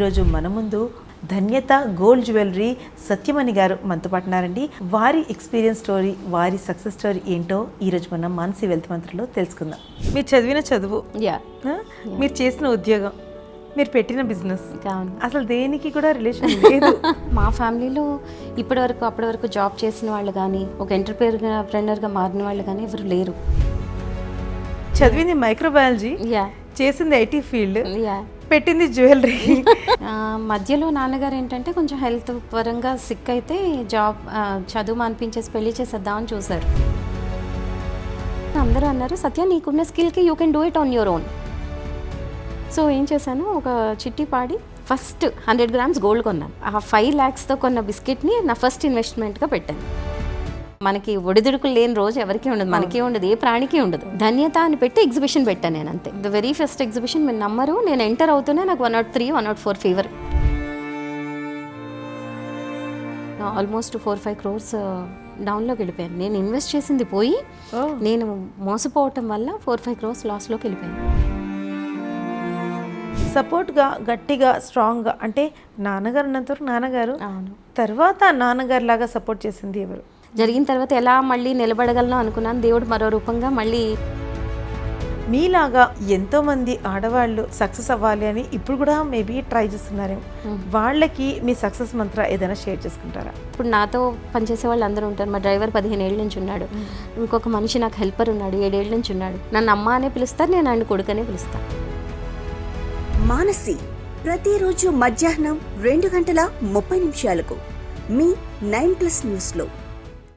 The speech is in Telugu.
ఈరోజు మన ముందు ధన్యత గోల్డ్ జ్యువెలరీ సత్యమణి గారు మనతో పాటున్నారండి. వారి ఎక్స్పీరియన్స్ స్టోరీ, వారి సక్సెస్ స్టోరీ ఏంటో ఈరోజు మనం మానసి వెల్త్ మంత్రంలో తెలుసుకుందాం. మీరు చదివిన చదువు, మీరు చేసిన ఉద్యోగం, మీరు పెట్టిన బిజినెస్, అసలు దేనికి కూడా రిలేషన్ లేదు. మా ఫ్యామిలీలో అప్పటి వరకు జాబ్ చేసిన వాళ్ళు కానీ, ఒక ఎంటర్‌ప్రెన్యూర్‌గా మారిన వాళ్ళు కానీ ఎవరు లేరు. చదివింది మైక్రోబయాలజీ, చేసింది ఐటీ ఫీల్డ్, పెట్టింది జ్యువెలరీ. మధ్యలో నాన్నగారు ఏంటంటే కొంచెం హెల్త్ పరంగా సిక్ అయితే చదువు మానిపించేసి పెళ్లి చేసేద్దామని చూశారు. అందరూ అన్నారు, సత్య నీకున్న స్కిల్కి you can do it on your own. So ఏం చేశాను, ఒక చిట్టి పాడి ఫస్ట్ 100 grams గోల్డ్ కొన్నాను. ఆ 5 lakhsతో కొన్న బిస్కెట్ని నా ఫస్ట్ ఇన్వెస్ట్మెంట్గా పెట్టాను. మనకి ఒడిదుడుకులు లేని రోజు ఎవరికి ఉండదు, మనకి ఉండదు, ఏ ప్రాణికి ఉండదు. ధన్యత అని పెట్టి ఎగ్జిబిషన్ పెట్టాను నేను, అంతే. ద వెరీ ఫస్ట్ ఎగ్జిబిషన్, మీరు నమ్మరు, నేను ఎంటర్ అవుతూనే నాకు 103, 104 ఫీవర్. ఆల్మోస్ట్ 4-5 crores డౌన్లోకి వెళ్ళిపోయాను. నేను ఇన్వెస్ట్ చేసింది పోయి నేను మోసపోవటం వల్ల 4-5 crores లాస్లోకి వెళ్ళిపోయాను. సపోర్ట్గా, గట్టిగా, స్ట్రాంగ్గా, అంటే నాన్నగారు ఉన్నంతవరకు నాన్నగారు, తర్వాత నాన్నగారు లాగా సపోర్ట్ చేసింది ఎవరు? జరిగిన తర్వాత ఎలా మళ్ళీ నిలబడగలను అనుకున్నాను. దేవుడు మరో రూపంగా మళ్ళీ. మీలాగా ఎంతోమంది ఆడవాళ్ళు సక్సెస్ అవ్వాలి అని ఇప్పుడు కూడా మేబీ ట్రై చేస్తున్నారేమో, వాళ్ళకి మీ సక్సెస్ మంత్ర ఏదైనా షేర్ చేసుకుంటారా? ఇప్పుడు నాతో పనిచేసే వాళ్ళు అందరూ ఉంటారు. మా డ్రైవర్ 15 ఏళ్ళ నుంచి ఉన్నాడు, ఇంకొక మనిషి నాకు హెల్పర్ ఉన్నాడు, 7 ఏళ్ళ నుంచి ఉన్నాడు. నన్ను అమ్మ అనే పిలుస్తారు, నేను ఆయన కొడుకనే పిలుస్తాను. మానసి ప్రతిరోజు మధ్యాహ్నం 2:30 మీ 9+ న్యూస్లో.